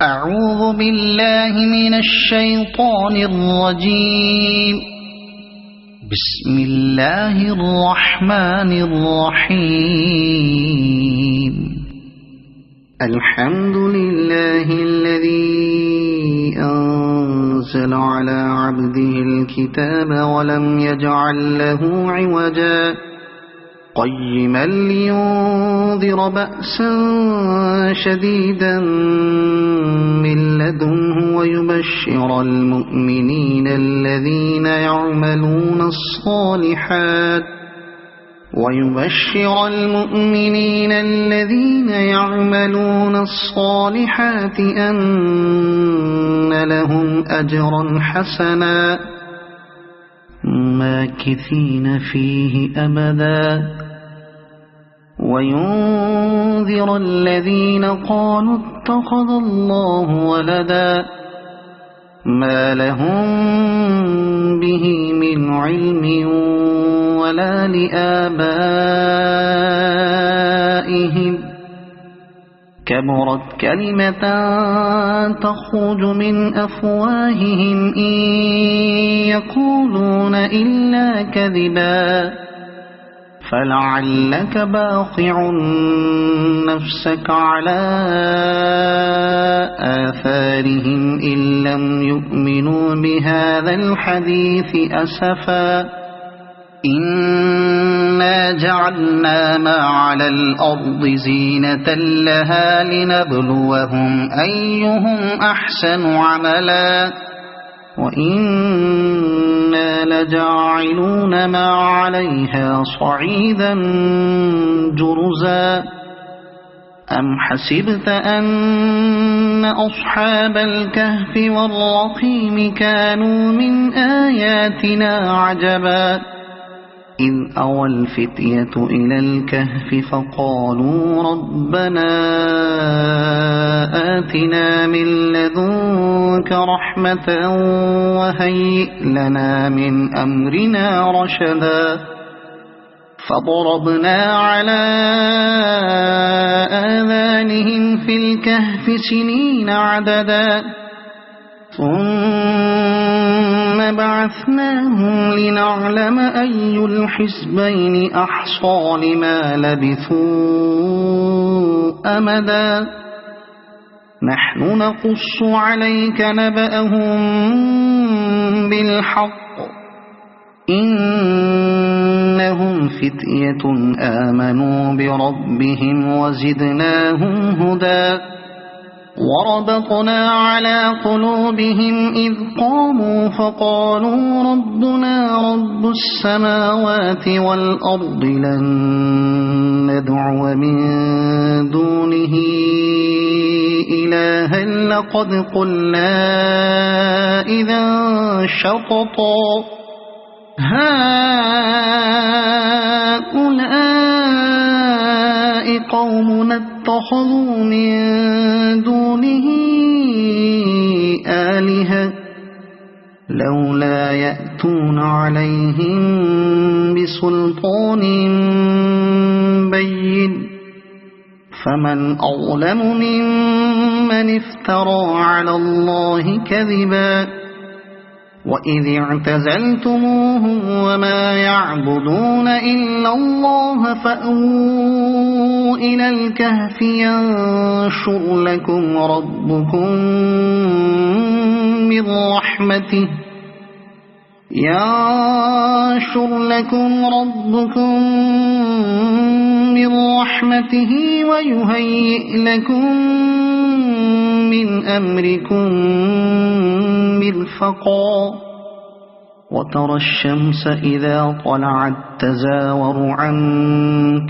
أعوذ بالله من الشيطان الرجيم. بسم الله الرحمن الرحيم. الحمد لله الذي أنزل على عبده الكتاب ولم يجعل له عوجا قيما لينذر بأسا شديدا من لدنه ويبشر المؤمنين الذين يعملون الصالحات أن لهم أجرا حسنا ماكثين فيه أبدا وينذر الذين قالوا اتخذ الله ولدا ما لهم به من علم ولا لآبائهم كبرت كلمة تخرج من أفواههم إن يقولون إلا كذبا فلعلك باخع نفسك على آثارهم إن لم يؤمنوا بهذا الحديث أسفا إنا جعلنا ما على الأرض زينة لها لنبلوهم أيهم أحسن عملا وإنا لجاعلون ما عليها صعيدا جرزا أم حسبت أن أصحاب الكهف والرقيم كانوا من آياتنا عجبا إذ أوى الفتية إلى الكهف فقالوا ربنا آتنا من لدنك رحمة وهيئ لنا من أمرنا رشدا فضربنا على آذانهم في الكهف سنين عددا ثم بعثناهم لنعلم أي الحزبين أحصى لما لبثوا أمدا نحن نقص عليك نبأهم بالحق إنهم فتية آمنوا بربهم وزدناهم هدى وربطنا على قلوبهم إذ قاموا فقالوا ربنا رب السماوات والأرض لن ندعو من دونه إلها لقد قلنا إذا شططا هؤلاء قومنا اتخذوا من دونه آلهة لولا يأتون عليهم بسلطان بين فمن أظلم ممن افترى على الله كذبا وإذ اعتزلتموهم وما يعبدون إلا الله فأووا إلى الكهف ينشر لكم ربكم من رحمته ويهيئ لكم من أمركم مرفقا وترى الشمس إذا طلعت تزاور عن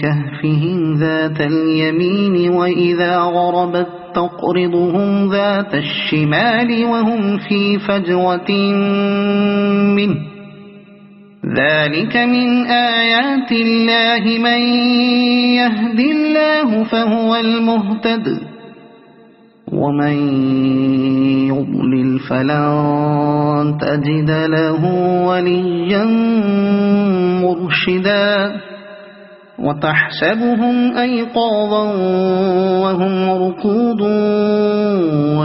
كهفهم ذات اليمين وإذا غربت تقرضهم ذات الشمال وهم في فجوة منه ذلك من آيات الله من يهد الله فهو المهتد ومن يضلل فلن تجد له وليا مرشدا وتحسبهم أيقاظا وهم رقود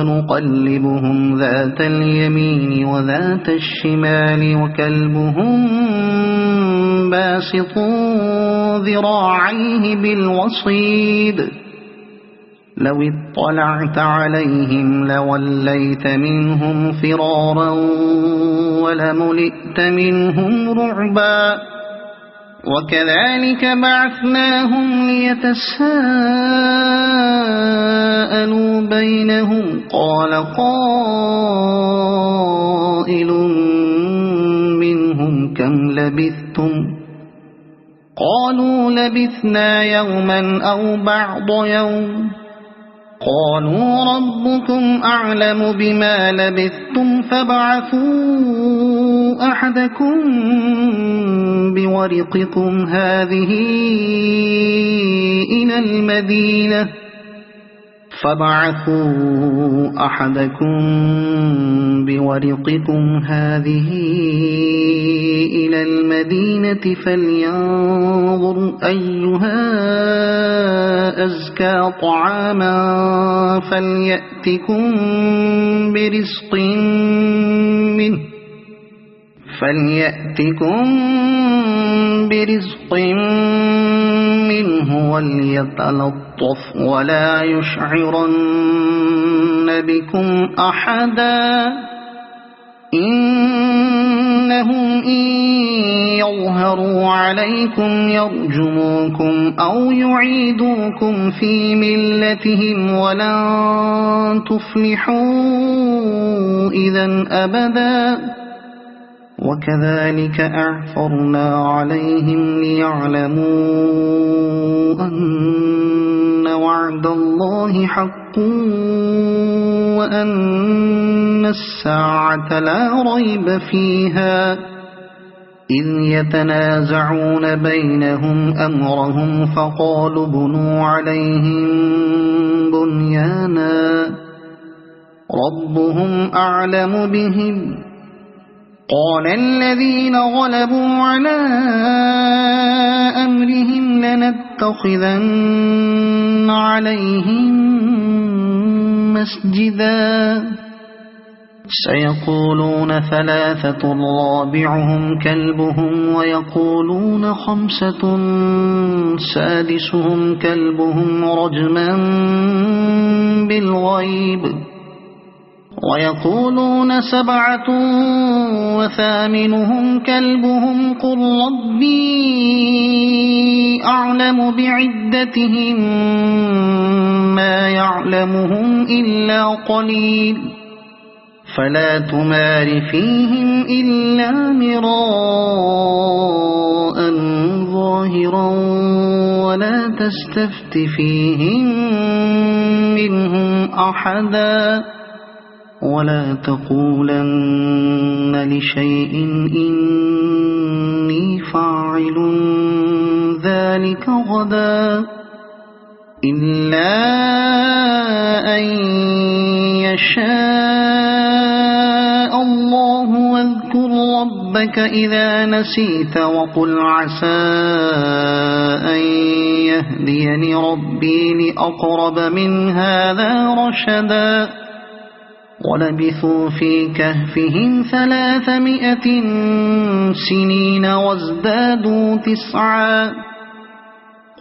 ونقلبهم ذات اليمين وذات الشمال وكلبهم باسط ذراعيه بالوصيد لو اطلعت عليهم لوليت منهم فرارا ولملئت منهم رعبا وكذلك بعثناهم ليتساءلوا بينهم قال قائل منهم كم لبثتم قالوا لبثنا يوما أو بعض يوم قالوا ربكم أعلم بما لبثتم فابعثوا أحدكم بورقكم هذه إلى المدينة فلينظر أيها أزكى طعاما فليأتكم برزق منه وليتلطف ولا يشعرن بكم أحدا إنهم إن يظهروا عليكم يرجموكم أو يعيدوكم في ملتهم ولن تفلحوا إذا أبدا وكذلك أعثرنا عليهم ليعلموا أن وعد الله حق وأن الساعة لا ريب فيها إذ يتنازعون بينهم أمرهم فقالوا بنوا عليهم بنيانا ربهم أعلم بهم قال الذين غلبوا على أمرهم لنتخذن عليهم مسجدا سيقولون ثلاثة رابعهم كلبهم ويقولون خمسة سادسهم كلبهم رجما بالغيب ويقولون سبعة وثامنهم كلبهم قل ربي أعلم بعدتهم ما يعلمهم إلا قليل فلا تمار فيهم إلا مراء ظاهرا ولا تستفت فيهم منهم أحدا ولا تقولن لشيء إني فاعل ذلك غدا إلا أن يشاء الله واذكر ربك إذا نسيت وقل عسى أن يهديني ربي لأقرب من هذا رشدا ولبثوا في كهفهم 300 سنين وازدادوا 9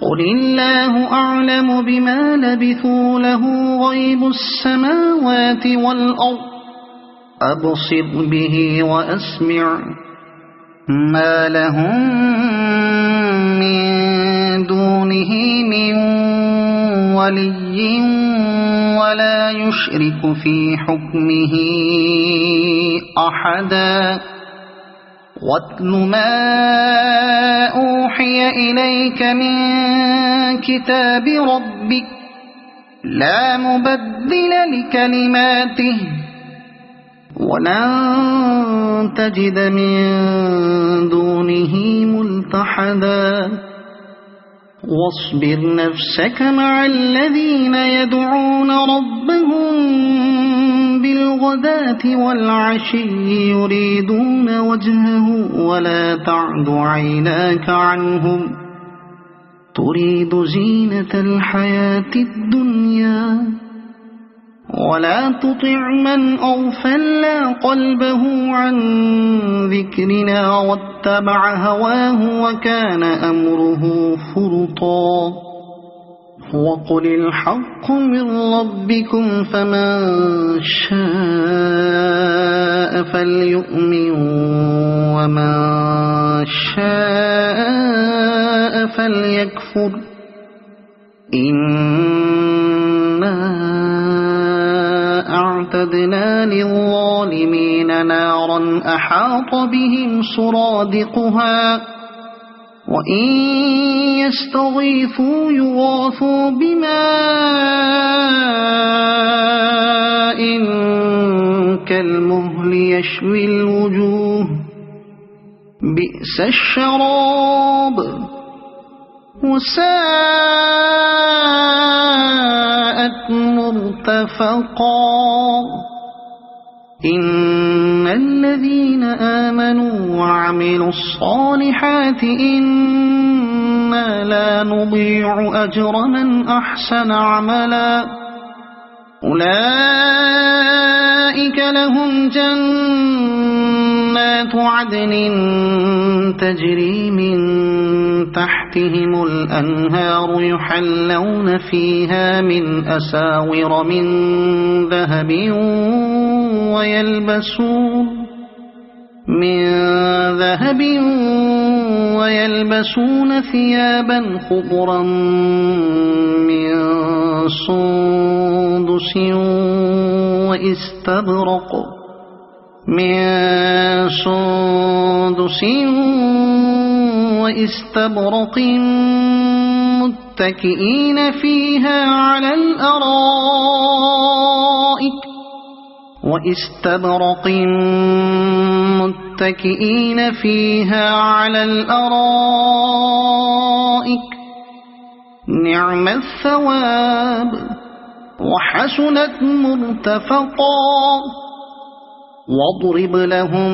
قل الله أعلم بما لبثوا له غيب السماوات والأرض أبصر به وأسمع ما لهم من دونه من ولي ولا يشرك في حكمه أحدا واتل ما أوحي إليك من كتاب ربك لا مبدل لكلماته ولن تجد من دونه ملتحدا واصبر نفسك مع الذين يدعون ربهم بالغداة والعشي يريدون وجهه ولا تعد عيناك عنهم تريد زينة الحياة الدنيا ولا تطع من أغفلنا قلبه عن ذكرنا واتبع هواه وكان أمره فرطا وقل الحق من ربكم فمن شاء فليؤمن ومن شاء فليكفر إنا أعتدنا للظالمين نارا أحاط بهم سرادقها وإن يستغيثوا يغاثوا بماء كالمهل يشوي الوجوه بئس الشراب وساءت مرتفقا إن الذين آمنوا وعملوا الصالحات إنا لا نضيع أجر من أحسن عملا أولئك لهم جنات عدن تجري من تحتهم الأنهار يحلون فيها من أساور من ذهب ويلبسون ثيابا خضرا من سندس واستبرق متكئين فيها على الأرائك نعم الثواب وحسنت مرتفقا واضرب لهم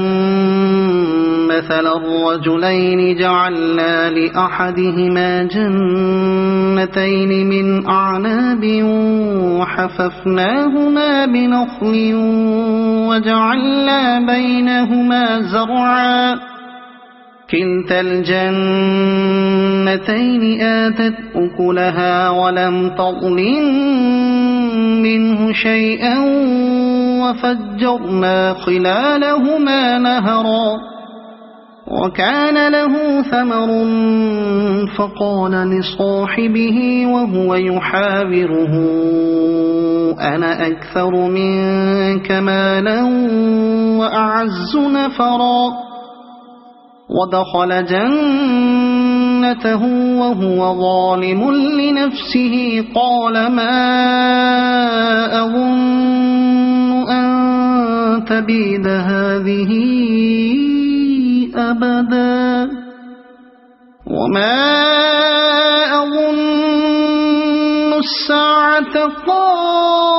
مثل الرجلين جعلنا لأحدهما جنتين من أعناب وحففناهما بنخل وجعلنا بينهما زرعا كلتا الجنتين آتت أكلها ولم تظلم منه شيئا وفجرنا خلالهما نهرا وكان له ثمر فقال لصاحبه وهو يحاوره أنا أكثر منك مالا وأعز نفرا ودخل جنته وهو ظالم لنفسه قال ما أظن أن تبيد هذه أبدا وما أظن الساعة قائمة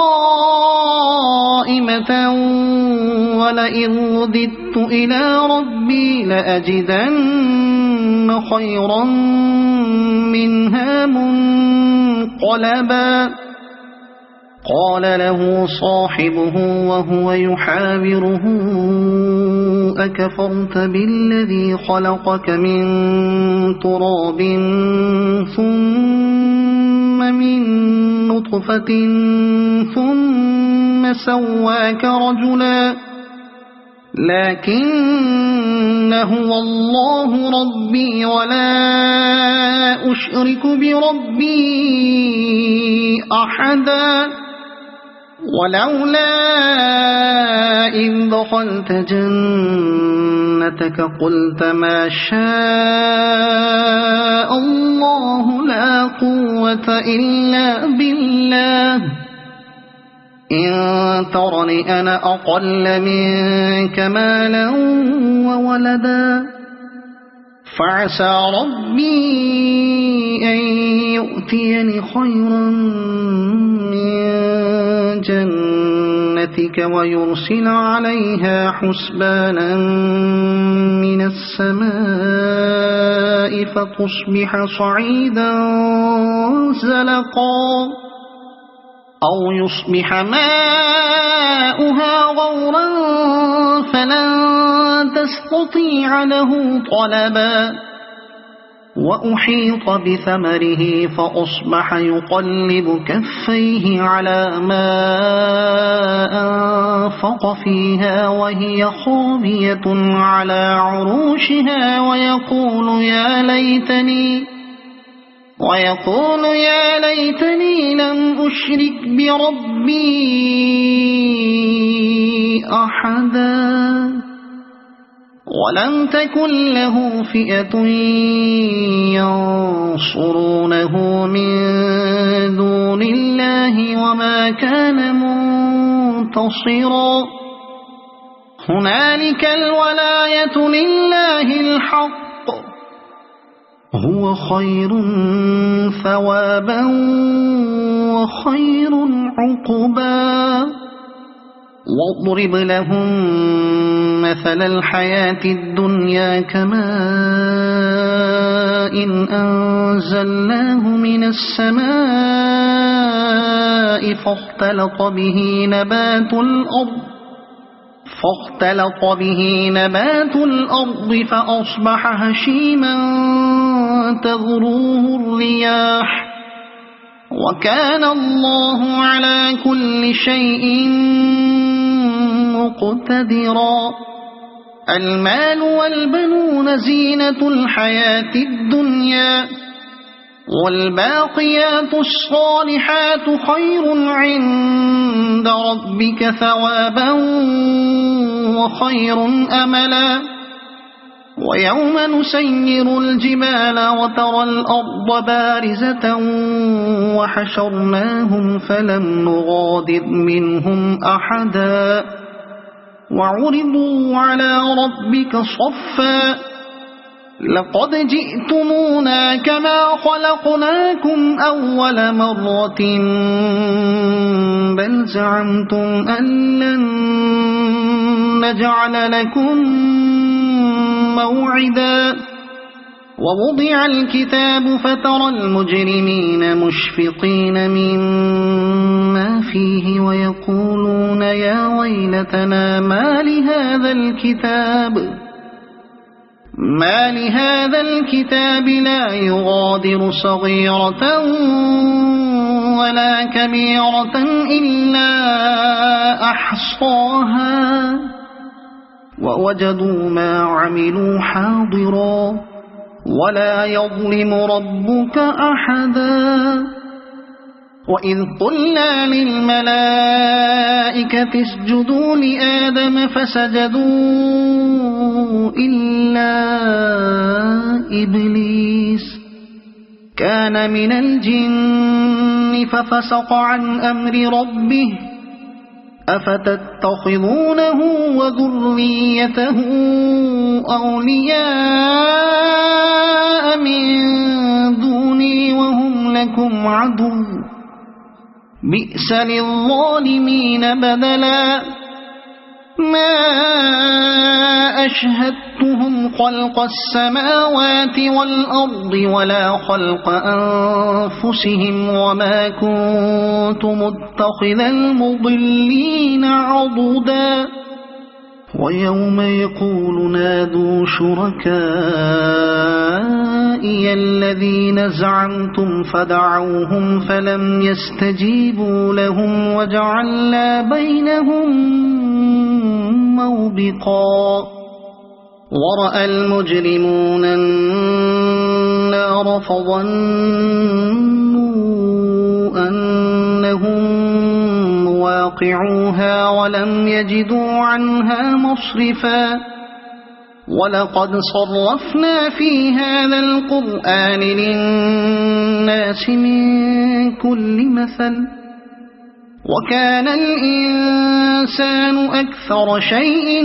ولئن رددت إلى ربي لأجدن خيرا منها منقلبا قال له صاحبه وهو يحاوره أكفرت بالذي خلقك من تراب ثم من نطفة ثم سواك رجلا لكن هو الله ربي ولا أشرك بربي أحدا ولولا إذ دخلت جنتك قلت ما شاء الله لا قوة إلا بالله إن ترني أنا أقل منك مالا وولدا فعسى ربي أن يؤتيني خيرا من جنتك ويرسل عليها حسبانا من السماء فتصبح صعيدا زلقا أو يصبح ماؤها غورا فلن تستطيع له طلبا وأحيط بثمره فأصبح يقلب كفيه على ما أنفق فيها وهي خاوية على عروشها ويقول يا ليتني لم أشرك بربي أحدا ولم تكن له فئة ينصرونه من دون الله وما كان منتصرا هنالك الولاية لله الحق هو خير ثوابا وخير عقبا واضرب لهم مثل الحياة الدنيا كماء أنزلناه من السماء فاختلط به نبات الأرض فأصبح هشيما تذروه الرياح وكان الله على كل شيء مقتدرا المال والبنون زينة الحياة الدنيا والباقيات الصالحات خير عند ربك ثوابا وخير أملا ويوم نسير الجبال وترى الأرض بارزة وحشرناهم فلم نغادر منهم أحدا وعرضوا على ربك صفا لقد جئتمونا كما خلقناكم أول مرة بل زعمتم أن لن نجعل لكم موعدا ووضع الكتاب فترى المجرمين مشفقين مما فيه ويقولون يا ويلتنا ما لهذا الكتاب لا يغادر صغيرة ولا كبيرة إلا أحصاها ووجدوا ما عملوا حاضرا ولا يظلم ربك أحدا وإذ قلنا للملائكة اسجدوا لآدم فسجدوا إلا إبليس كان من الجن ففسق عن أمر ربه أفتتخذونه وذريته أولياء من دوني وهم لكم عدو بئس للظالمين بدلا ما أشهدتهم خلق السماوات والأرض ولا خلق أنفسهم وما كنت متخذ المضلين عضدا ويوم يقول نادوا شركائي الذين زعمتم فدعوهم فلم يستجيبوا لهم وجعلنا بينهم موبقا ورأى المجرمون النار فظنوا أنهم مواقعوها ولم يجدوا عنها مصرفا ولقد صرفنا في هذا القرآن للناس من كل مثل وكان الإنسان أكثر شيء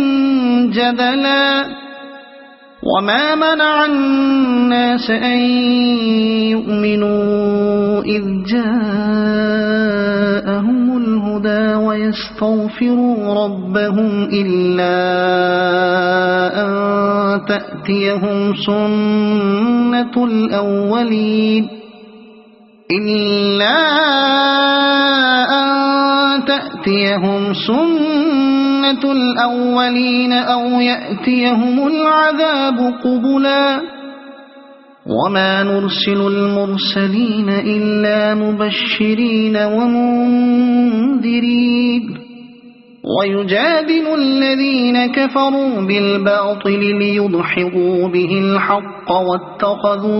جدلا وما منع الناس أن يؤمنوا إذ جاءهم الهدى ويستغفروا ربهم إلا أن تأتيهم سنة الأولين إلا أن تأتيهم سنة الأولين أو يأتيهم العذاب قبلا وما نرسل المرسلين إلا مبشرين ومنذرين ويجادل الذين كفروا بالباطل ليدحضوا به الحق واتخذوا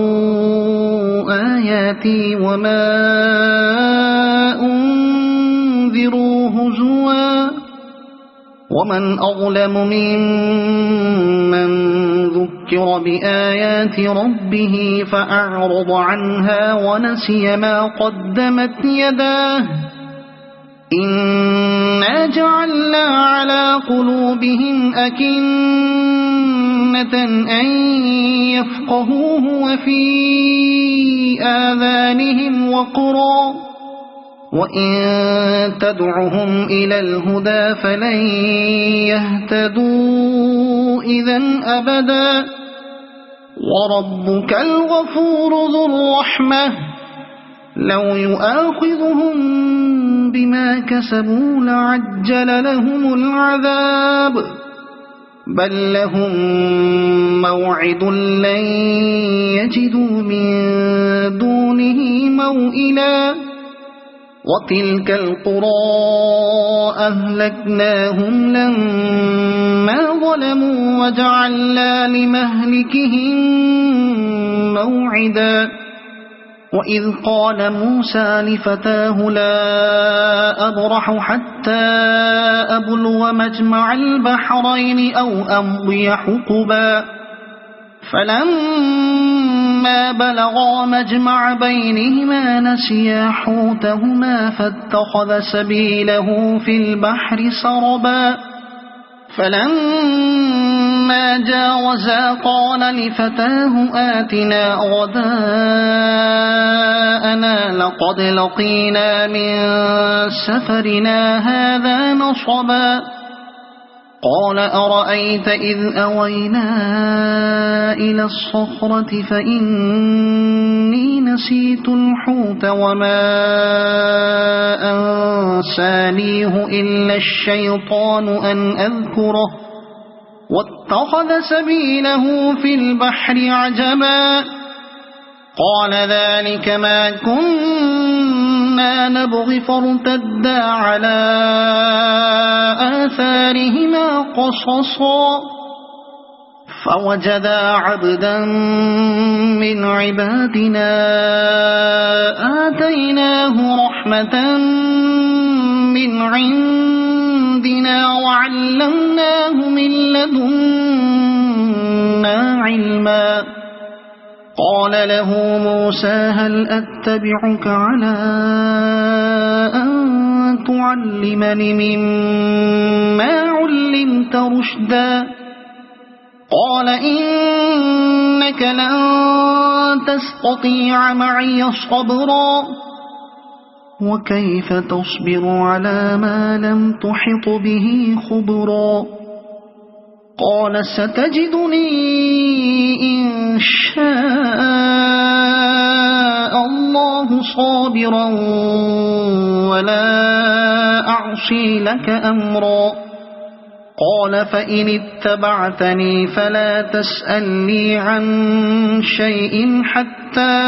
آياتي وما أنذروا هزوا ومن أظلم ممن ذكر بآيات ربه فأعرض عنها ونسي ما قدمت يداه إنا جعلنا على قلوبهم أكنة أن يفقهوه وفي آذانهم وقرا وإن تدعهم إلى الهدى فلن يهتدوا إذن أبدا وربك الغفور ذو الرحمة لو يؤاخذهم بما كسبوا لعجل لهم العذاب بل لهم موعد لن يجدوا من دونه موئلا وتلك القرى أهلكناهم لما ظلموا وجعلنا لمهلكهم موعدا وإذ قال موسى لفتاه لا أبرح حتى أبلغ مجمع البحرين أو أمضي حقبا فلما بلغا مجمع بينهما نسيا حوتهما فاتخذ سبيله في البحر سربا فلما جاوزا قال لفتاه آتنا غداءنا لقد لقينا من سفرنا هذا نصبا قال أرأيت إذ أوينا إلى الصخرة فإني نسيت الحوت وما أنسانيه إلا الشيطان أن أذكره واتخذ سبيله في البحر عجبا قال ذلك ما كنا نبغي فارتدا على آثارهما قصصا فوجدا عبدا من عبادنا آتيناه رحمة من عندنا وعلمناه من لدنا علما قال له موسى هل أتبعك على أن تعلمني مما علمت رشدا قال إنك لن تستطيع معي صبرا وكيف تصبر على ما لم تحط به خبرا قال ستجدني إن شاء الله صابرا ولا أعصي لك أمرا قال فإن اتبعتني فلا تسألني عن شيء حتى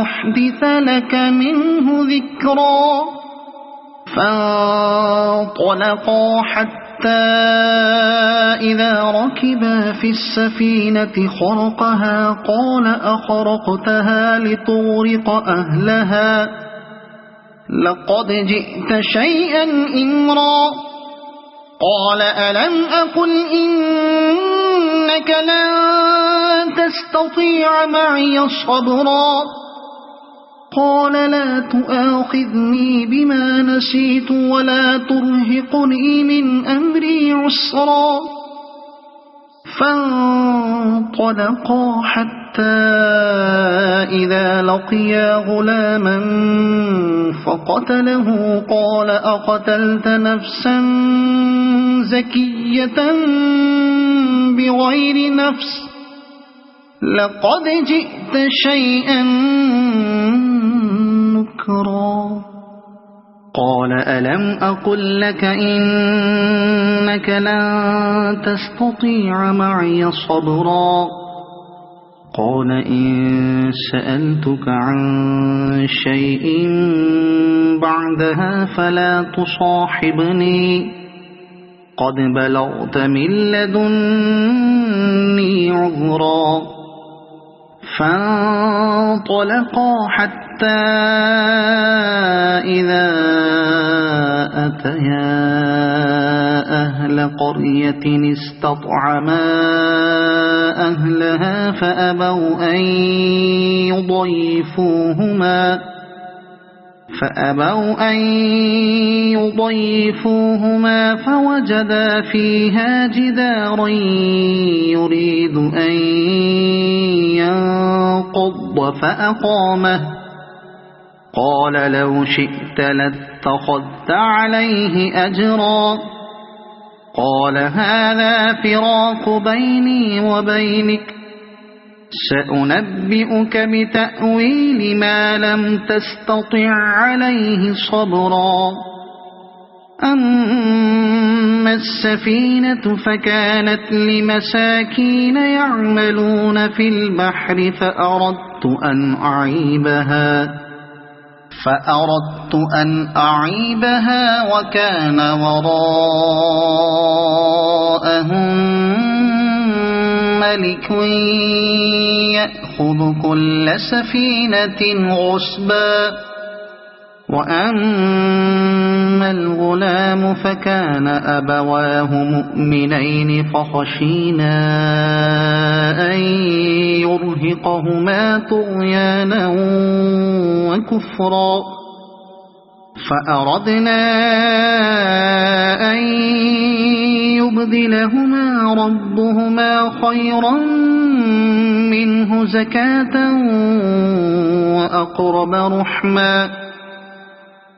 أحدث لك منه ذكرا فانطلقا حتى إذا ركبا في السفينة خرقها قال أخرقتها لتغرق أهلها لقد جئت شيئا إمرا قال ألم أقل إنك لن تستطيع معي صبرا قال لا تؤاخذني بما نسيت ولا ترهقني من أمري عسرا فانطلقا حتى إذا لقيا غلاما فقتله قال أقتلت نفسا زكية بغير نفس لقد جئت شيئا نكرا قال ألم أقل لك إنك لن تستطيع معي صبرا قال إن سألتك عن شيء بعدها فلا تصاحبني قد بلغت من لدني عذرا فانطلقا حتى إذا أتيا أهل قرية استطعما أهلها فأبوا أن يضيفوهما فوجدا فيها جدارا يريد أن ينقض فأقامه قال لو شئت لاتخذت عليه أجرا قال هذا فراق بيني وبينك سأنبئك بتأويل ما لم تستطع عليه صبرا أما السفينة فكانت لمساكين يعملون في البحر فأردت أن أعيبها وكان وراءهم ملك يأخذ كل سفينة غصبا وأما الغلام فكان أبواه مؤمنين فخشينا أن يرهقهما طغيانا وكفرا فأردنا أن يبدلهما ربهما خيرا منه زكاة وأقرب رحما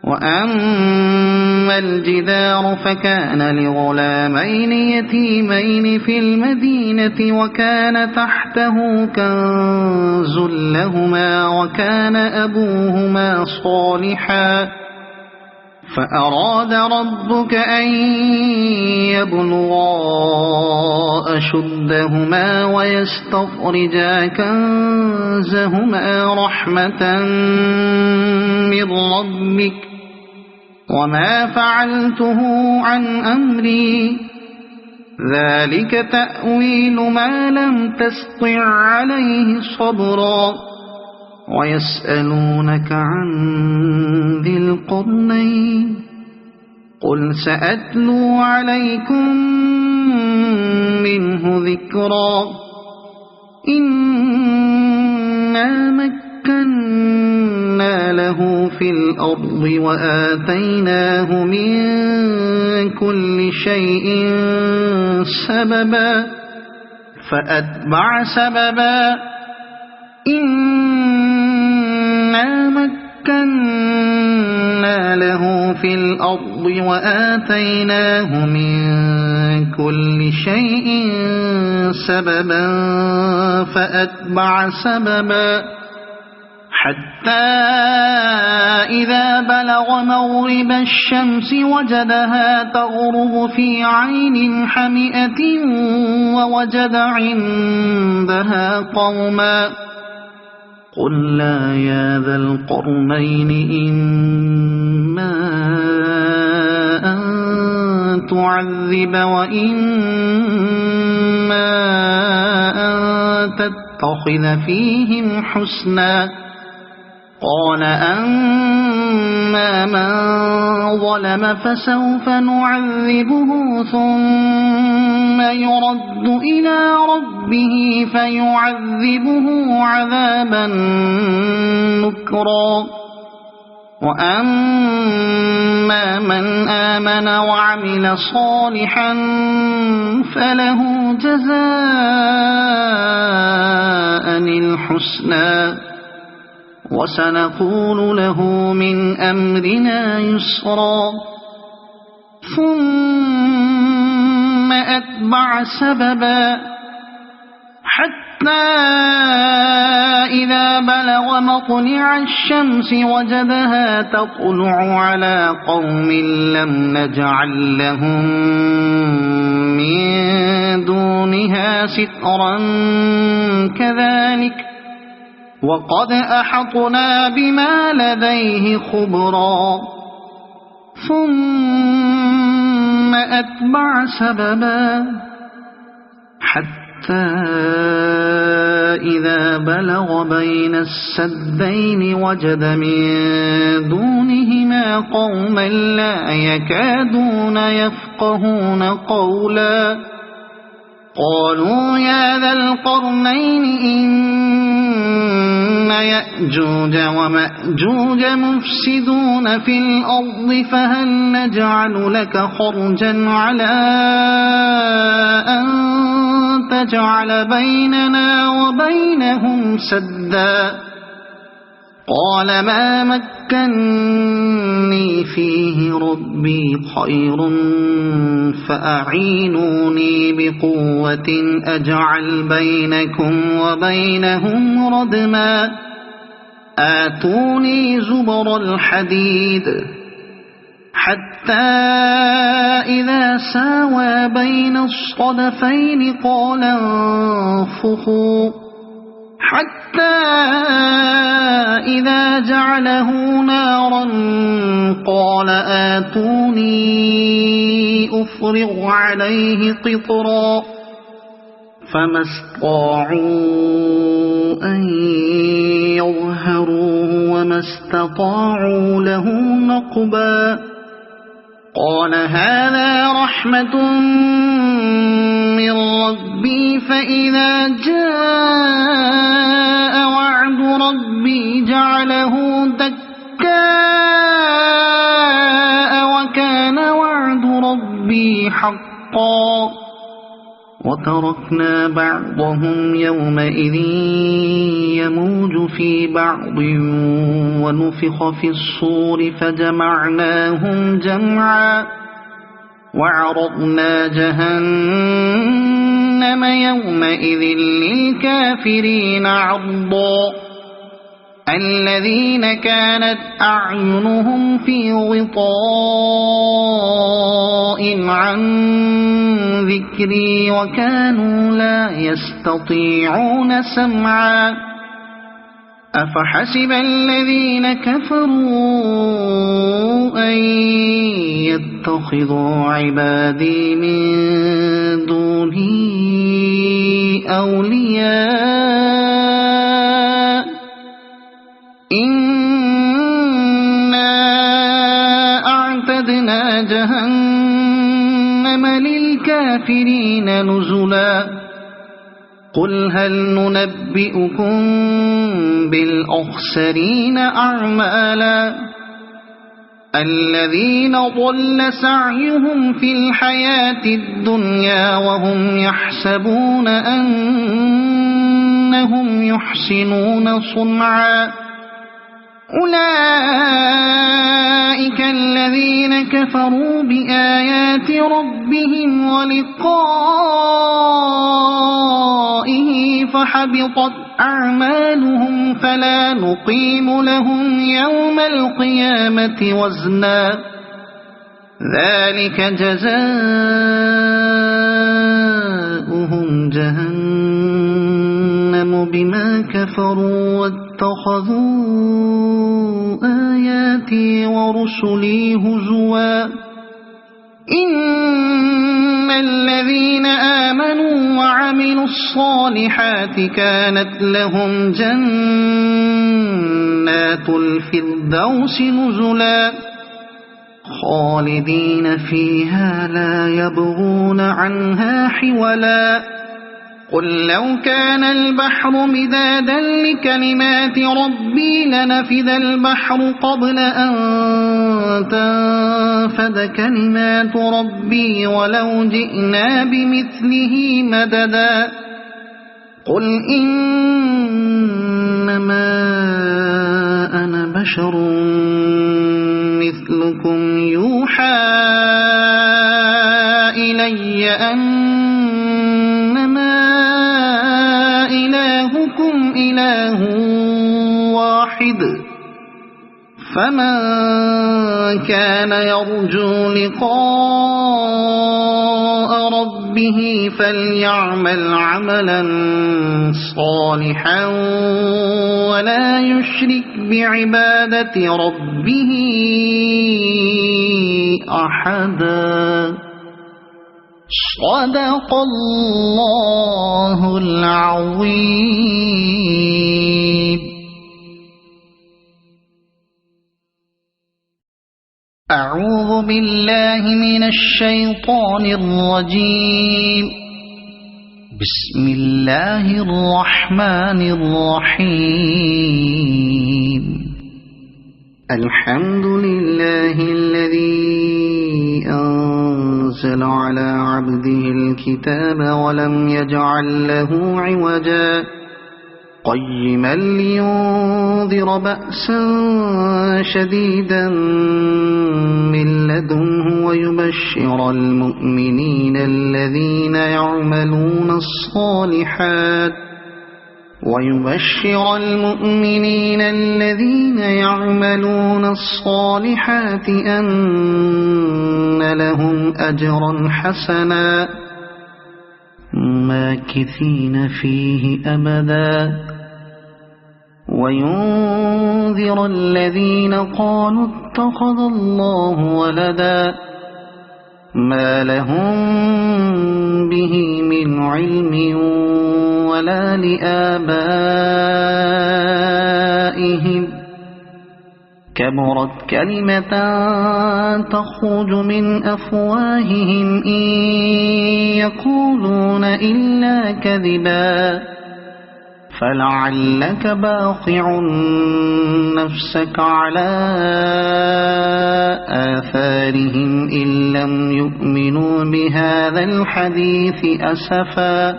وأما الجدار فكان لغلامين يتيمين في المدينة وكان تحته كنز لهما وكان أبوهما صالحا فأراد ربك أن يبلغا أشدهما ويستخرجا كنزهما رحمة من ربك وما فعلته عن أمري ذلك تأويل ما لم تستطع عليه صبرا ويسألونك عن ذي القرنين قل سأتلو عليكم منه ذكرا إنا مكنا له في الأرض وآتيناه من كل شيء سببا فأتبع سببا إنا مكنا له في الأرض وآتيناه من كل شيء سببا فأتبع سببا حتى إذا بلغ مغرب الشمس وجدها تغرب في عين حمئة ووجد عندها قوما قلنا يا ذا القرنين إما أن تعذب وإما أن تتخذ فيهم حسنا قال أما من ظلم فسوف نعذبه ثم يرد إلى ربه فيعذبه عذابا نكرا وأما من آمن وعمل صالحا فله جزاء الحسنى وسنقول له من أمرنا يسرا ثم أتبع سببا حتى إذا بلغ مطلع الشمس وجدها تطلع على قوم لم نجعل لهم من دونها سترا كذلك وقد أحطنا بما لديه خبرا ثم أتبع سببا حتى إذا بلغ بين السدين وجد من دونهما قوما لا يكادون يفقهون قولا قالوا يا ذا القرنين إن يأجوج ومأجوج مفسدون في الأرض فهل نجعل لك خرجا على أن تجعل بيننا وبينهم سدا قال ما مكني فيه ربي خير فأعينوني بقوة أجعل بينكم وبينهم ردما آتوني زبر الحديد حتى إذا ساوى بين الصدفين قال انفخوا حتى إذا جعله نارا قال آتوني أفرغ عليه قطرا فما استطاعوا أن يظهروه وما استطاعوا له نقبا قال هذا رحمة من ربي فإذا جاء وعد ربي جعله دكاء وكان وعد ربي حقا وتركنا بعضهم يومئذ يموج في بعض ونفخ في الصور فجمعناهم جمعا وعرضنا جهنم يومئذ للكافرين عرضا الذين كانت أعينهم في غطاء عن ذكري وكانوا لا يستطيعون سمعا أفحسب الذين كفروا أن يتخذوا عبادي من دوني أولياء إنا أعتدنا جهنم للكافرين نزلا قل هل ننبئكم بالأخسرين أعمالا الذين ضل سعيهم في الحياة الدنيا وهم يحسبون أنهم يحسنون صنعا أولئك الذين كفروا بآيات ربهم ولقائه فحبطت أعمالهم فلا نقيم لهم يوم القيامة وزنا ذلك جزاؤهم جهنم بما كفروا واتخذوا آياتي ورسلي هزوا إن الذين آمنوا وعملوا الصالحات كانت لهم جنات الفردوس نزلا خالدين فيها لا يبغون عنها حولا قل لو كان البحر مدادا لكلمات ربي لنفذ البحر قبل أن تنفد كلمات ربي ولو جئنا بمثله مددا قل إنما أنا بشر مثلكم يوحى إلي أنما واحد فمن كان يرجو لقاء ربه فليعمل عملا صالحا ولا يشرك بعبادة ربه أحدا. صدق الله العظيم. أعوذ بالله من الشيطان الرجيم. بسم الله الرحمن الرحيم. الحمد لله الذي أنزل على عبده الكتاب ولم يجعل له عوجا قيما لينذر بأسا شديدا من لدنه ويبشر المؤمنين الذين يعملون الصالحات أن لهم أجرا حسنا ماكثين فيه أبدا وينذر الذين قالوا اتخذ الله ولدا ما لهم به من علم ولا لآبائهم كبرت كلمة تخرج من أفواههم إن يقولون إلا كذبا فلعلك باخع نفسك على آثارهم إن لم يؤمنوا بهذا الحديث أسفا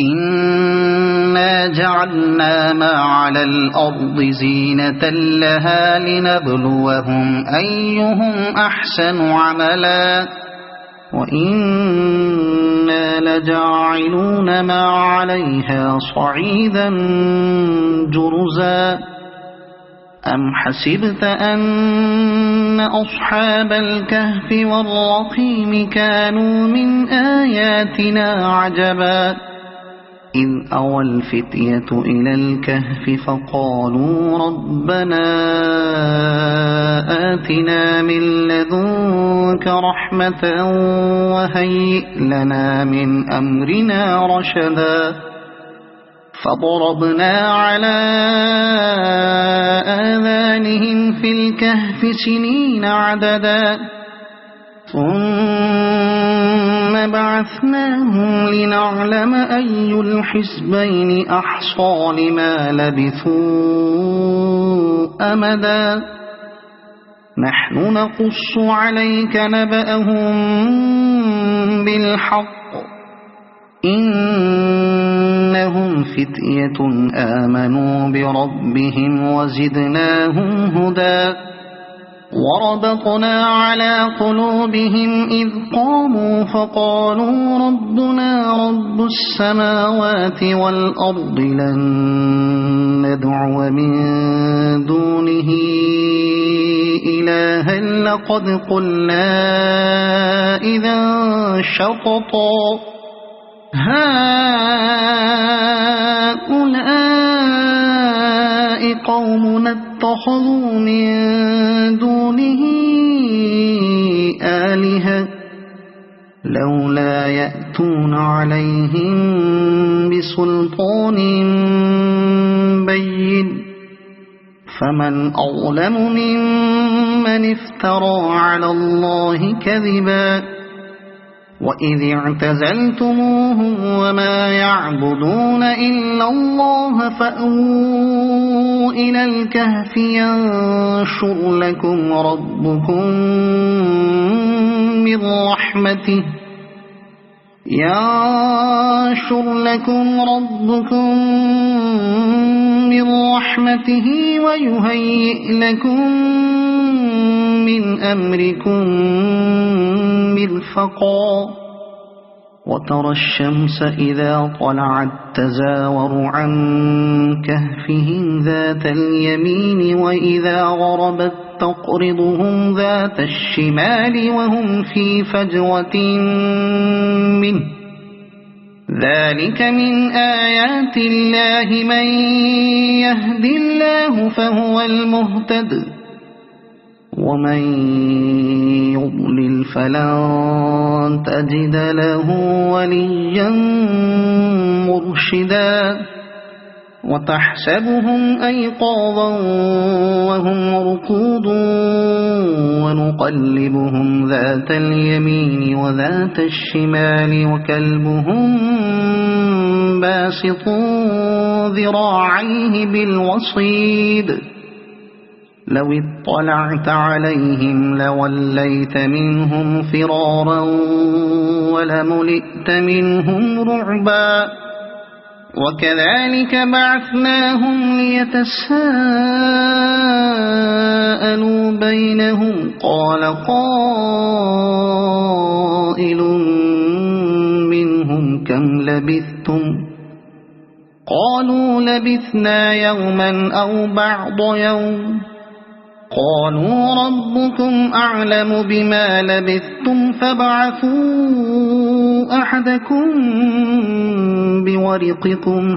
إنا جعلنا ما على الأرض زينة لها لنبلوهم أيهم أحسن عملا وإنا لجاعلون ما عليها صعيدا جرزا أم حسبت أن أصحاب الكهف والرقيم كانوا من آياتنا عجبا إذ أوى الفتية إلى الكهف فقالوا ربنا آتنا من لدنك رحمة وهيئ لنا من أمرنا رشدا فضربنا على آذانهم في الكهف سنين عددا ثم بعثناهم لنعلم أي الحزبين أحصى لما لبثوا أمدا نحن نقص عليك نبأهم بالحق إنهم فتية آمنوا بربهم وزدناهم هدى وربطنا على قلوبهم إذ قاموا فقالوا ربنا رب السماوات والأرض لن ندعو من دونه إلها لقد قلنا إذا شططا هؤلاء قومنا اتخذوا من دونه آلهة لولا يأتون عليهم بسلطان بين فمن أظلم ممن افترى على الله كذبا وإذ اعتزلتموهم وما يعبدون إلا الله فأووا إلى الكهف ينشر لكم ربكم من رحمته ويهيئ لكم من أمركم مرفقا وترى الشمس إذا طلعت تزاور عن كهفهم ذات اليمين وإذا غربت تقرضهم ذات الشمال وهم في فجوة منه ذلك من آيات الله من يهد الله فهو المهتد ومن يضلل فلن تجد له وليا مرشدا وتحسبهم أيقاظا وهم رقود ونقلبهم ذات اليمين وذات الشمال وكلبهم باسط ذراعيه بالوصيد لو اطلعت عليهم لوليت منهم فرارا ولملئت منهم رعبا وكذلك بعثناهم ليتساءلوا بينهم قال قائل منهم كم لبثتم قالوا لبثنا يوما أو بعض يوم قالوا ربكم أعلم بما لبثتم فابعثوا أحدكم بورقكم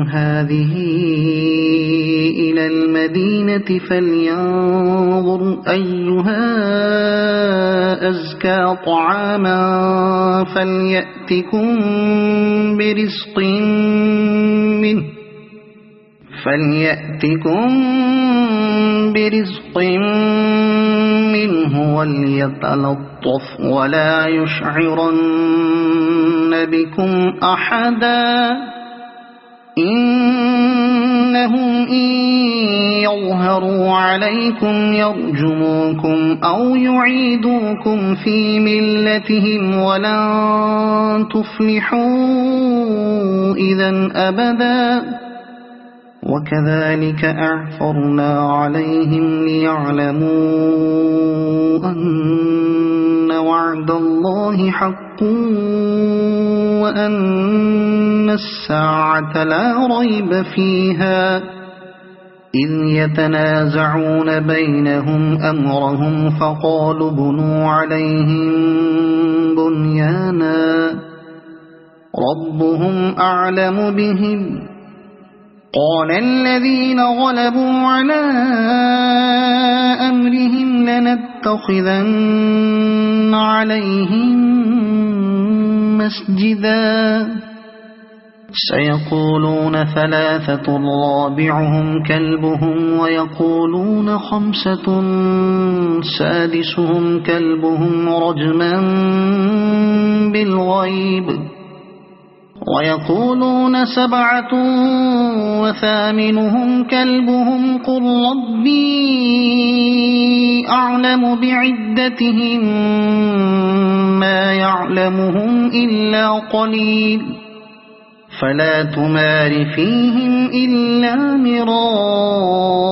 هذه إلى المدينة فلينظر أيها أزكى طعاما فليأتكم برزق منه وليتلطف ولا يشعرن بكم أحدا إنهم إن يظهروا عليكم يرجموكم أو يعيدوكم في ملتهم ولن تفلحوا إذا أبدا وكذلك أعثرنا عليهم ليعلموا أن وعد الله حق وأن الساعة لا ريب فيها إذ يتنازعون بينهم أمرهم فقالوا بنوا عليهم بنيانا ربهم أعلم بهم قال الذين غلبوا على أمرهم لنتخذن عليهم مسجدا سيقولون ثلاثة رابعهم كلبهم ويقولون خمسة سادسهم كلبهم رجما بالغيب ويقولون سبعة وثامنهم كلبهم قل ربي أعلم بعدتهم ما يعلمهم إلا قليل فلا تمار فيهم إلا مراء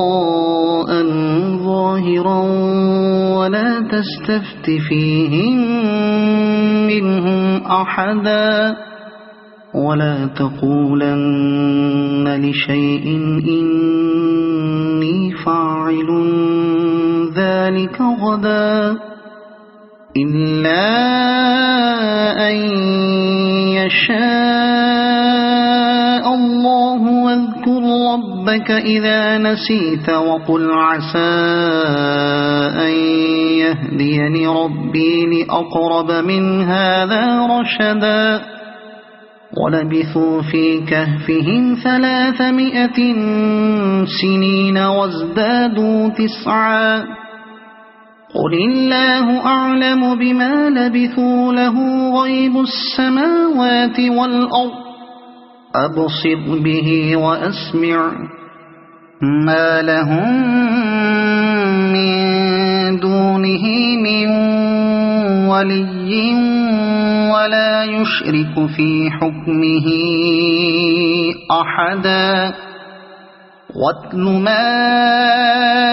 ظاهرا ولا تستفت فيهم منهم أحدا ولا تقولن لشيء إني فاعل ذلك غدا إلا أن يشاء الله واذكر ربك إذا نسيت وقل عسى أن يهديني ربي لأقرب من هذا رشدا ولبثوا في كهفهم 300 سنين وازدادوا 9 قل الله أعلم بما لبثوا له غيب السماوات والأرض أبصر به وأسمع ما لهم من دونه من ولي ولا يشرك في حكمه أحدا واتل ما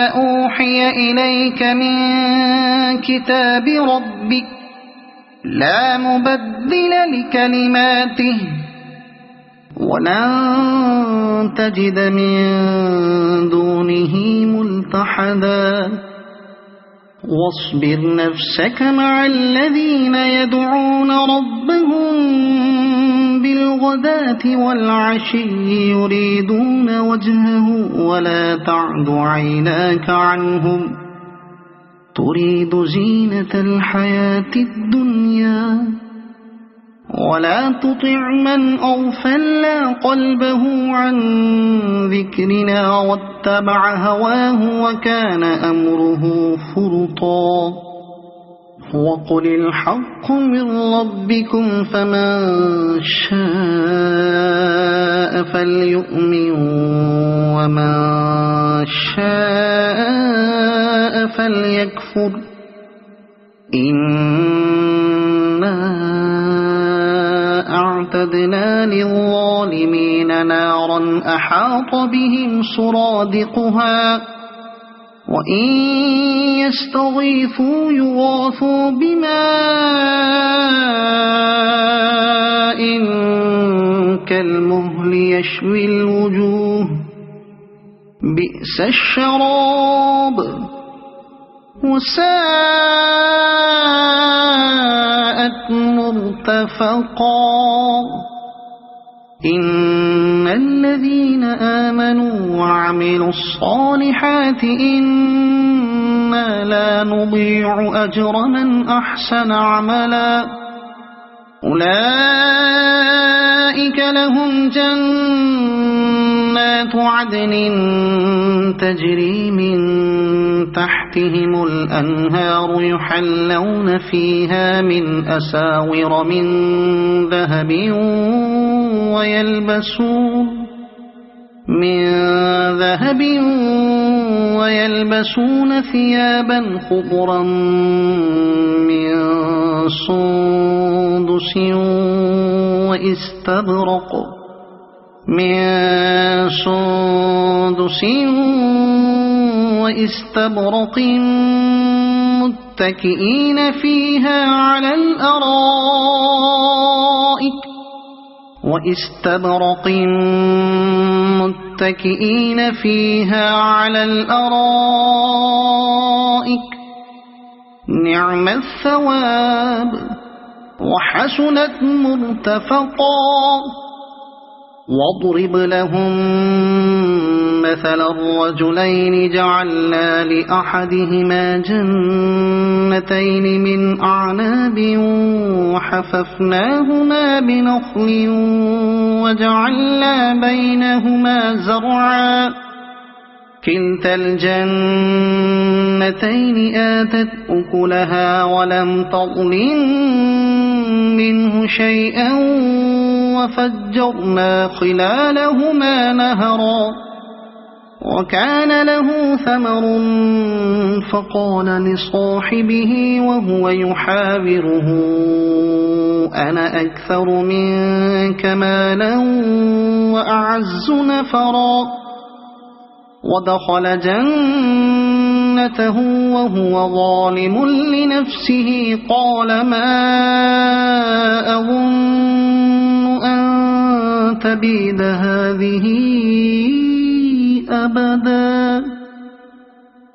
أوحي إليك من كتاب ربك لا مبدل لكلماته ولن تجد من دونه ملتحدا واصبر نفسك مع الذين يدعون ربهم بالغداة والعشي يريدون وجهه ولا تعد عيناك عنهم تريد زينة الحياة الدنيا ولا تطع من أغفلنا قلبه عن ذكرنا واتبع هواه وكان أمره فرطا وقل الحق من ربكم فمن شاء فليؤمن ومن شاء فليكفر إنا أعتدنا للظالمين نارا أحاط بهم سرادقها وإن يستغيثوا يغاثوا بماء كالمهل يشوي الوجوه بئس الشراب وساءت مرتفقا إن الذين آمنوا وعملوا الصالحات إنا لا نضيع أجر من أحسن عملا أولئك لهم جنات عدن تجري من تحتهم الأنهار يحلون فيها من أساور من ذهب ويلبسون ثيابا خضرا من سندس واستبرق متكئين فيها على الأرائك نعم الثواب وحسنت مرتفقا واضرب لهم مثل الرجلين جعلنا لأحدهما جنتين من أعناب وحففناهما بنخل وجعلنا بينهما زرعا كلتا الجنتين آتت أكلها ولم تظلم منه شيئا وفجرنا خلالهما نهرا وكان له ثمر فقال لصاحبه وهو يحاوره أنا أكثر منك مالا وأعز نفرا ودخل جنته وهو ظالم لنفسه قال ما أظن أن تبيد هذه أبدا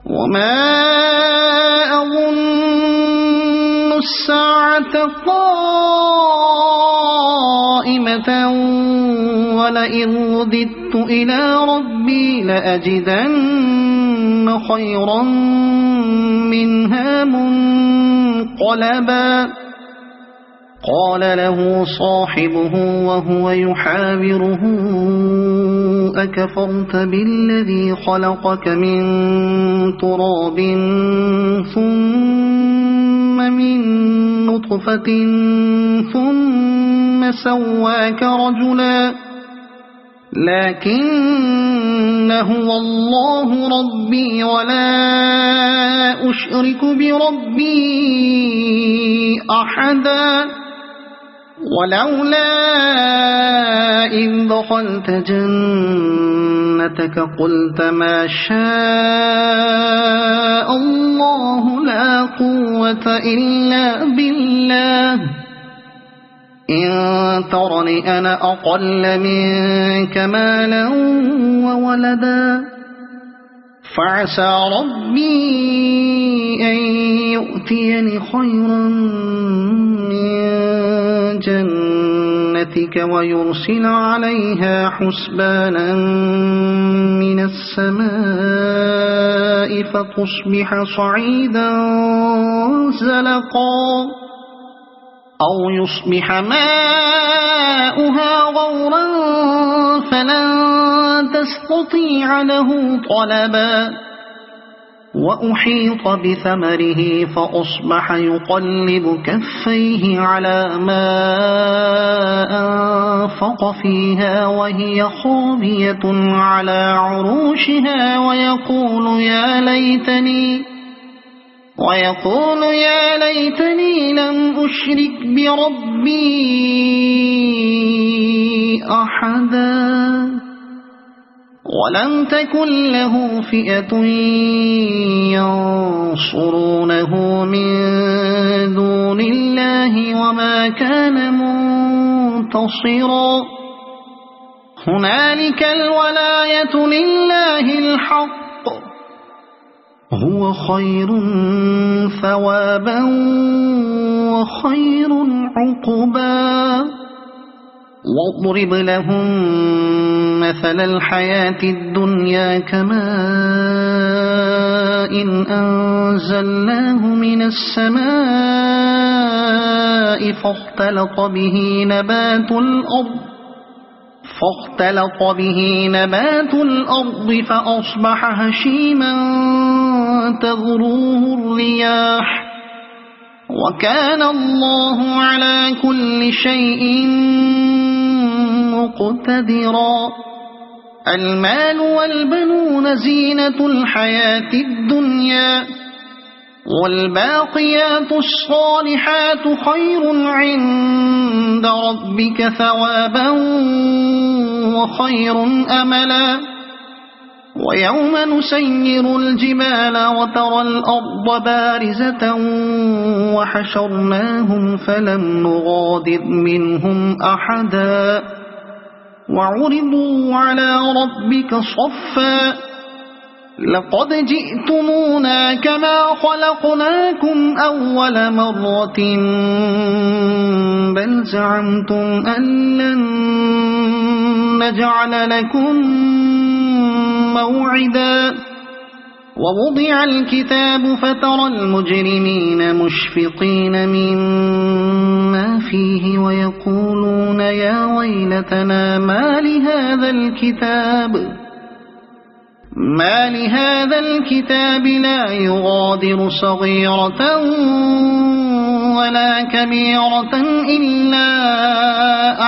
وما أظن الساعة قائمة ولئن رددت إلى ربي لأجدن خيرا منها منقلبا قال له صاحبه وهو يحاوره أكفرت بالذي خلقك من تراب ثم من نطفة ثم سواك رجلا لكن هو الله ربي ولا أشرك بربي أحدا ولولا إذ دخلت جنتك قلت ما شاء الله لا قوة إلا بالله إن ترني أنا أقل منك مالا وولدا فعسى ربي أن يؤتيني خيرا من جنتك ويرسل عليها حسبانا من السماء فتصبح صعيدا زلقا أو يصبح ماؤها غورا فلن تستطيع له طلبا وأحيط بثمره فأصبح يقلب كفيه على ما أنفق فيها وهي خاوية على عروشها ويقول يا ليتني لم أشرك بربي أحدا ولم تكن له فئة ينصرونه من دون الله وما كان منتصرا هنالك الولاية لله الحق هو خير ثوابا وخير عقبا واضرب لهم مثل الحياة الدنيا كماء أنزلناه من السماء فاختلط به نبات الأرض فأصبح هشيما تذروه الرياح وكان الله على كل شيء مقتدرا المال والبنون زينة الحياة الدنيا والباقيات الصالحات خير عند ربك ثوابا وخير أملا ويوم نسير الجبال وترى الأرض بارزة وحشرناهم فلم نغادر منهم أحدا وعرضوا على ربك صفا لقد جئتمونا كما خلقناكم أول مرة بل زعمتم أن لن نجعل لكم موعدا ووضع الكتاب فترى المجرمين مشفقين مما فيه ويقولون يا ويلتنا ما لهذا الكتاب لا يغادر صغيرة ولا كبيرة إلا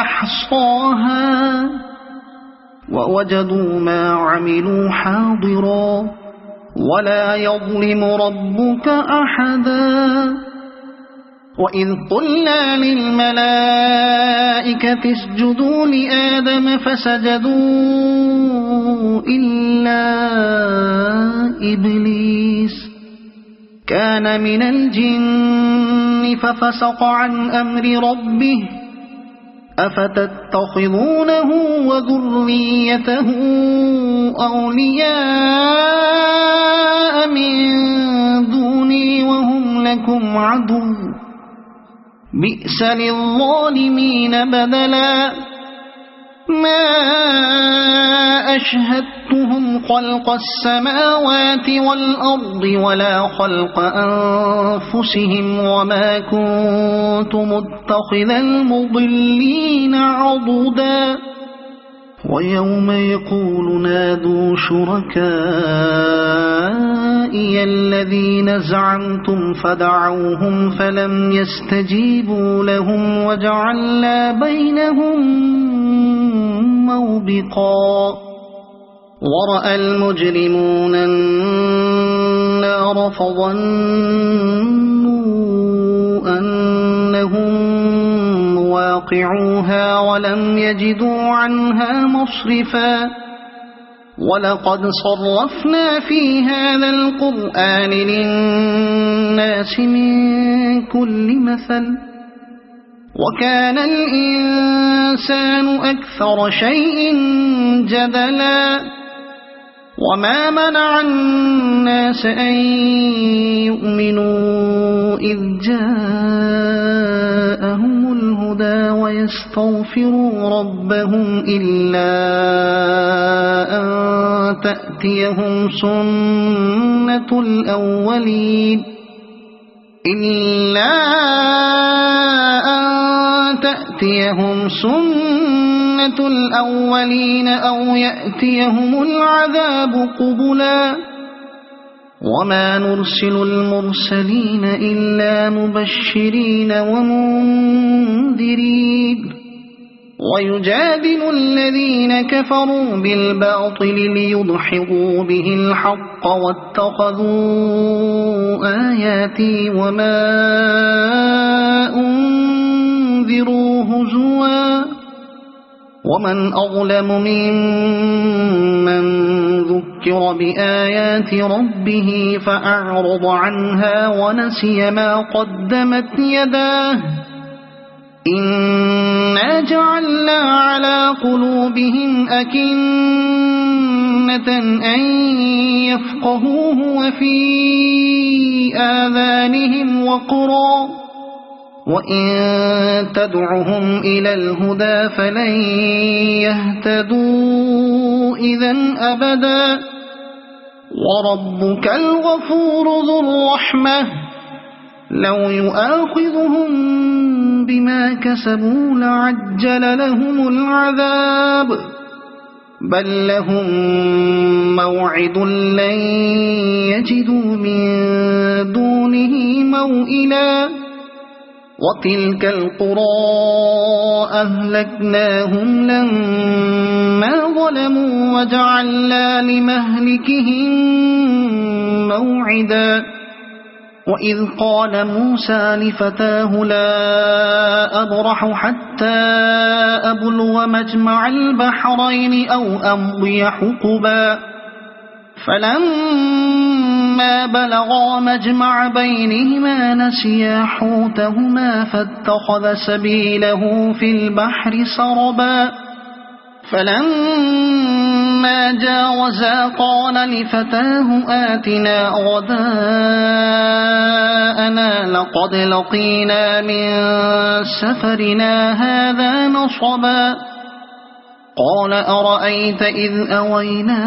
أحصاها ووجدوا ما عملوا حاضرا ولا يظلم ربك أحدا وإذ قلنا للملائكة اسجدوا لآدم فسجدوا إلا إبليس كان من الجن ففسق عن أمر ربه أفتتخذونه وذريته أولياء من دوني وهم لكم عدو بئس للظالمين بدلا ما أشهدتهم خلق السماوات والأرض ولا خلق أنفسهم وما كنت متخذ المضلين عضدا ويوم يقول نادوا شركائي الذين زعمتم فدعوهم فلم يستجيبوا لهم وجعلنا بينهم موبقا ورأى المجرمون النار فظنوا أنهم فواقعوها ولم يجدوا عنها مصرفا ولقد صرفنا في هذا القرآن للناس من كل مثل وكان الإنسان أكثر شيء جدلا وما منع الناس أن يؤمنوا إذ جاءهم الهدى ويستغفروا ربهم إلا أن تأتيهم سنة الأولين أو يأتيهم العذاب قبلا وما نرسل المرسلين إلا مبشرين ومنذرين ويجادل الذين كفروا بالباطل ليدحضوا به الحق واتخذوا آياتي وما أنذروا هزوا ومن أظلم ممن ذكر بآيات ربه فأعرض عنها ونسي ما قدمت يداه إنا جعلنا على قلوبهم أكنة أن يفقهوه وفي آذانهم وقرا وإن تدعهم إلى الهدى فلن يهتدوا إذن أبدا وربك الغفور ذو الرحمة لو يؤاخذهم بما كسبوا لعجل لهم العذاب بل لهم موعد لن يجدوا من دونه موئلا وتلك القرى أهلكناهم لما ظلموا وجعلنا لمهلكهم موعدا وإذ قال موسى لفتاه لا أبرح حتى أبلغ مجمع البحرين أو أمضي حقبا فلما بلغا مجمع بينهما نسيا حوتهما فاتخذ سبيله في البحر سربا فلما جاوزا قال لفتاه آتنا غداءنا لقد لقينا من سفرنا هذا نصبا قال أرأيت إذ أوينا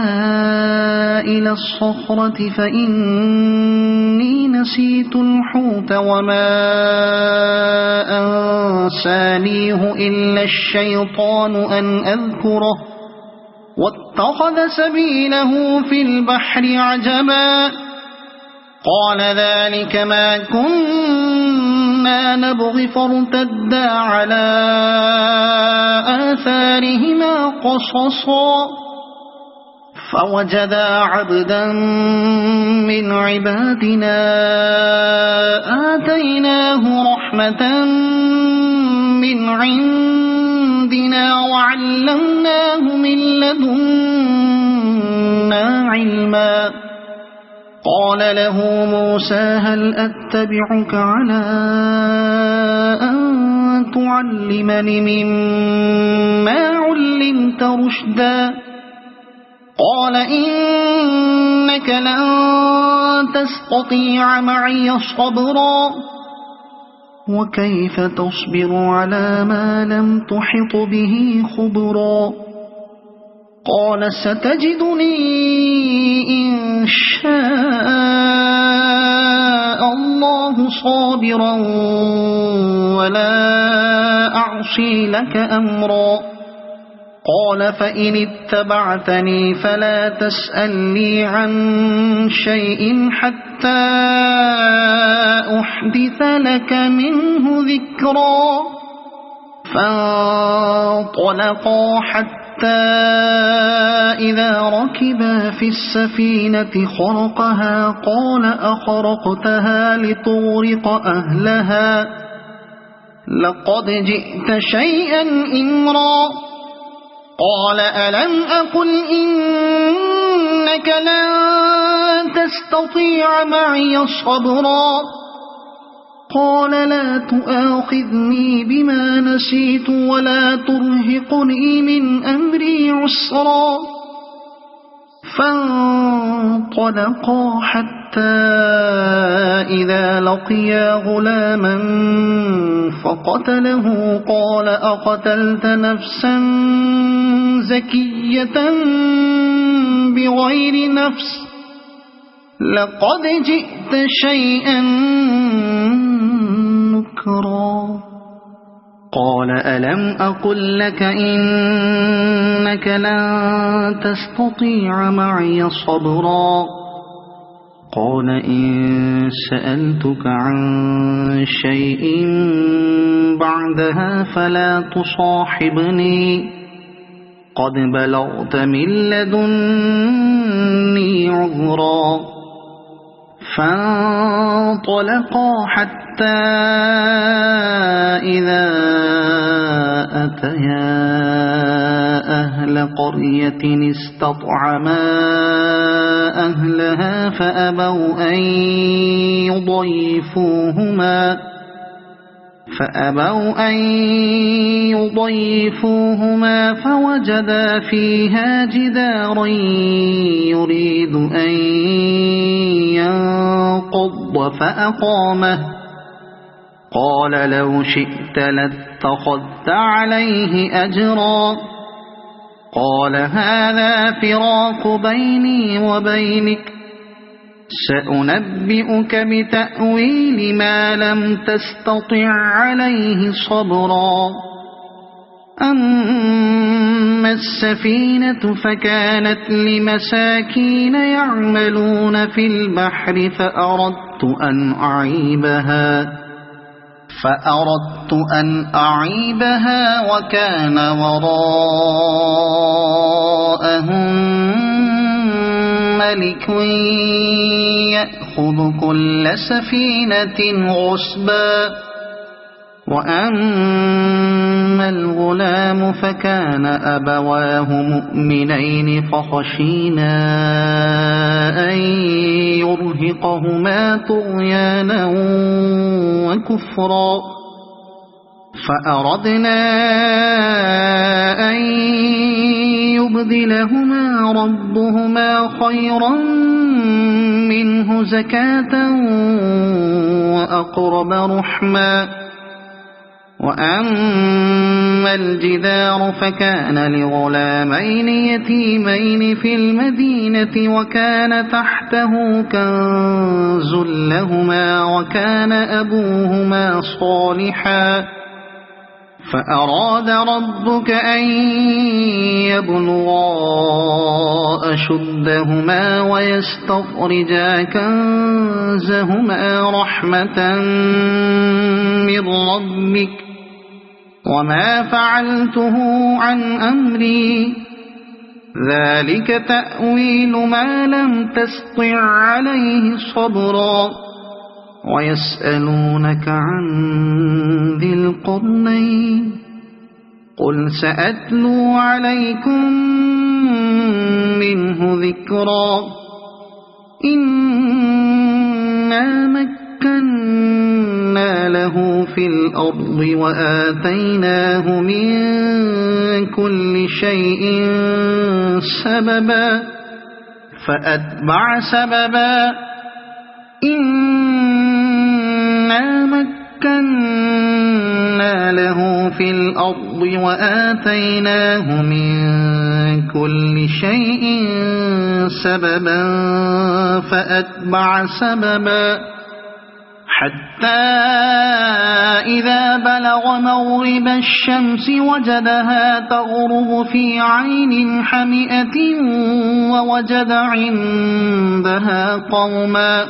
إلى الصخرة فإني نسيت الحوت وما أنسانيه إلا الشيطان أن أذكره واتخذ سبيله في البحر عجبا قال ذلك ما كنا نبغي فارتدا على آثارهما قصصا فوجدا عبدا من عبادنا آتيناه رحمة من عندنا وعلمناه من لدنا علما قال له موسى هل أتبعك على أن تعلمني مما علمت رشدا قال إنك لن تستطيع معي صبرا وكيف تصبر على ما لم تحط به خبرا قال ستجدني إن شاء الله صابرا ولا أعصي لك أمرا قال فإن اتبعتني فلا تسألني عن شيء حتى أحدث لك منه ذكرا فانطلقا حتى إذا ركبا في السفينة خرقها قال أخرقتها لقد جئت شيئا إمرا قال ألم أقل إنك لن تستطيع معي صبرا قال لا تؤاخذني بما نسيت ولا ترهقني من أمري عسرا فانطلقا حتى إذا لقيا غلاما فقتله قال أقتلت نفسا زكية بغير نفس لقد جئت شيئا نكرا قال ألم أقل لك إنك لن تستطيع معي صبرا قال إن سألتك عن شيء بعدها فلا تصاحبني قد بلغت من لدني عذرا فانطلقا حتى إذا أتيا أهل قرية استطعما أهلها فأبوا أن يضيفوهما فوجدا فيها جدارا يريد أن ينقض فأقامه قال لو شئت لاتخذت عليه أجرا قال هذا فراق بيني وبينك سأنبئك بتأويل ما لم تستطع عليه صبرا أما السفينة فكانت لمساكين يعملون في البحر فأردت أن أعيبها وكان وراءهم ملك يأخذ كل سفينة غصبا وأما الغلام فكان أبواه مؤمنين فخشينا أن يرهقهما طغيانا وكفرا فأردنا أن يبدلهما ربهما خيرا منه زكاة وأقرب رحما وأما الجدار فكان لغلامين يتيمين في المدينة وكان تحته كنز لهما وكان أبوهما صالحا فأراد ربك أن يبلغا أشدهما ويستخرجا كنزهما رحمة من ربك وما فعلته عن أمري ذلك تأويل ما لم تسطع عليه صبرا ويسألونك عن ذي القرنين قل سأتلو عليكم منه ذكرا إنا مكنا له في الأرض وآتيناه من كل شيء سببا فأتبع سببا إنا مكنا له في الأرض وآتيناه من كل شيء سببا فأتبع سببا حتى إذا بلغ مغرب الشمس وجدها تغرب في عين حمئة ووجد عندها قوما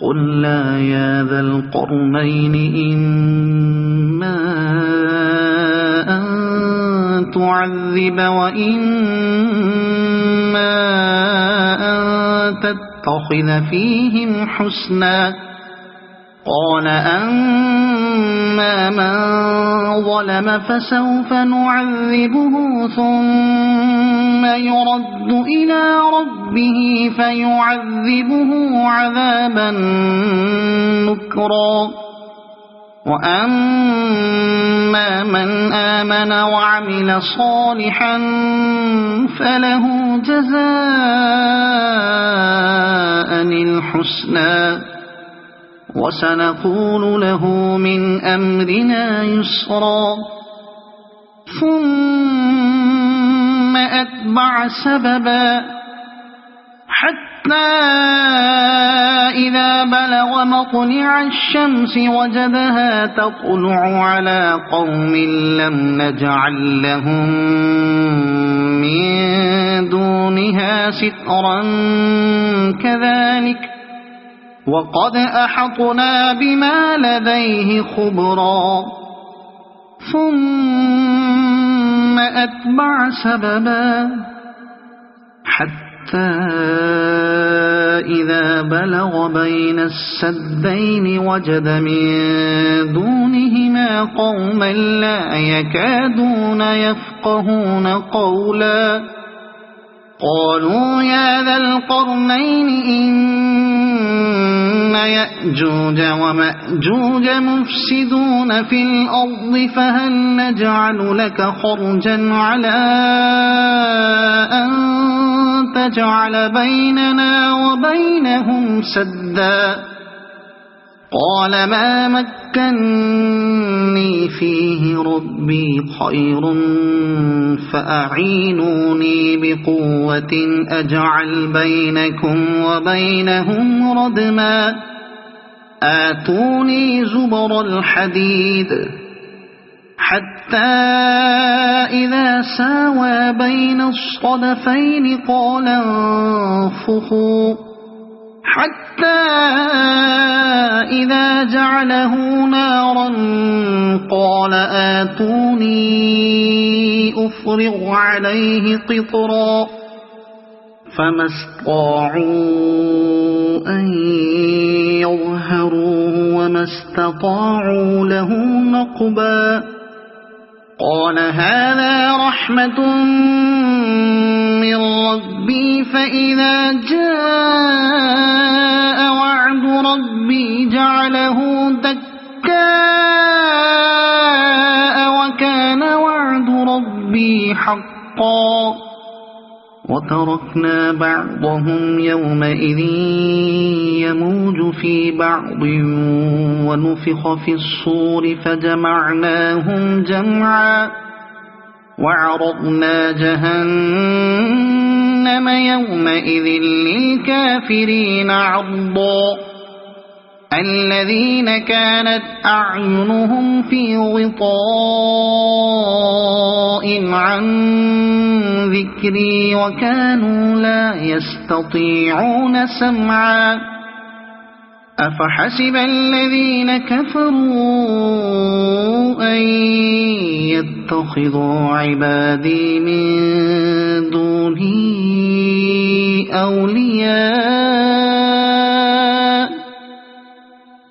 قلنا يا ذا القرنين إما أن تعذب وإما أن تتخذ فيهم حسنا قال أما من ظلم فسوف نعذبه ثم يرد إلى ربه فيعذبه عذابا نكرا وأما من آمن وعمل صالحا فله جزاء الحسنى وسنقول له من أمرنا يسرا ثم أتبع سببا حتى إذا بلغ مطلع الشمس وجدها تطلع على قوم لم نجعل لهم من دونها سترا كذلك وقد أحطنا بما لديه خبرا ثم أتبع سببا حتى إذا بلغ بين السدين وجد من دونهما قوما لا يكادون يفقهون قولا قالوا يا ذا القرنين إن يأجوج ومأجوج مفسدون في الأرض فهل نجعل لك خرجا على أن تجعل بيننا وبينهم سدا قال ما مكني فيه ربي خير فأعينوني بقوة أجعل بينكم وبينهم ردما آتوني زبر الحديد حتى إذا ساوى بين الصدفين قال انفخوا حتى إذا جعله نارا قال آتوني أفرغ عليه قطرا فما استطاعوا أن يظهروه وما استطاعوا له نقبا قال هذا رحمة من ربي فإذا جاء وعد ربي جعله دكاء وكان وعد ربي حقا وتركنا بعضهم يومئذ يموج في بعض ونفخ في الصور فجمعناهم جمعا وعرضنا جهنم يومئذ للكافرين عرضا الذين كانت أعينهم في غطاء عن ذكري وكانوا لا يستطيعون سمعا أفحسب الذين كفروا أن يتخذوا عبادي من دوني أولياء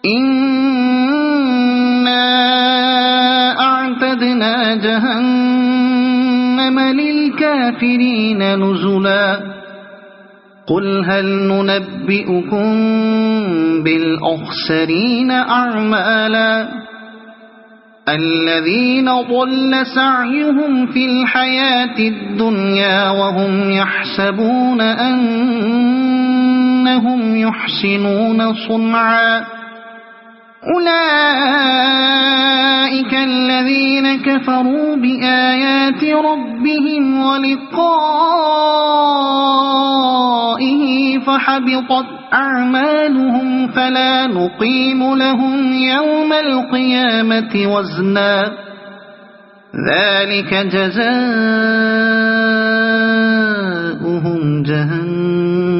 إنا أعتدنا جهنم للكافرين نزلا قل هل ننبئكم بالأخسرين أعمالا الذين ضل سعيهم في الحياة الدنيا وهم يحسبون أنهم يحسنون صنعا أولئك الذين كفروا بآيات ربهم ولقائه فحبطت أعمالهم فلا نقيم لهم يوم القيامة وزنا ذلك جزاؤهم جهنم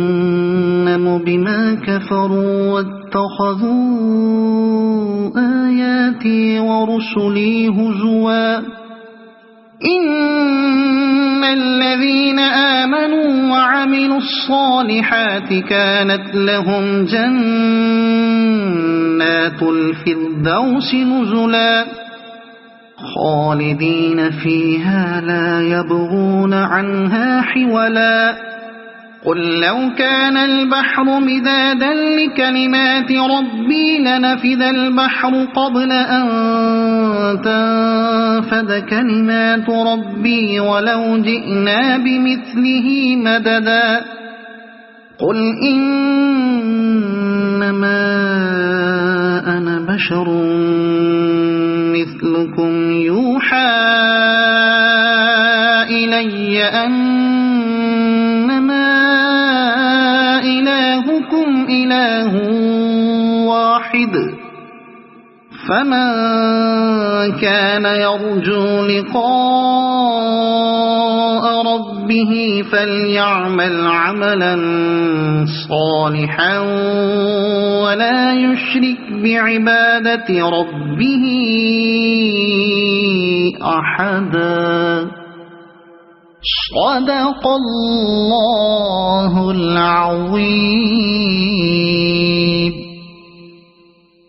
بما كفروا واتخذوا آياتي ورسلي هزوا إن الذين الذين آمنوا وعملوا الصالحات كانت لهم جنات الفردوس نزلا خالدين فيها لا يبغون عنها حولا قل لو كان البحر مدادا لكلمات ربي لنفد البحر قبل أن تنفد كلمات ربي ولو جئنا بمثله مددا قل إنما أنا بشر مثلكم يوحى إلي أنما إلهكم إله واحد فمن كان يرجو لقاء ربه فليعمل عملا صالحا ولا يشرك بعبادة ربه أحدا صدق الله العظيم.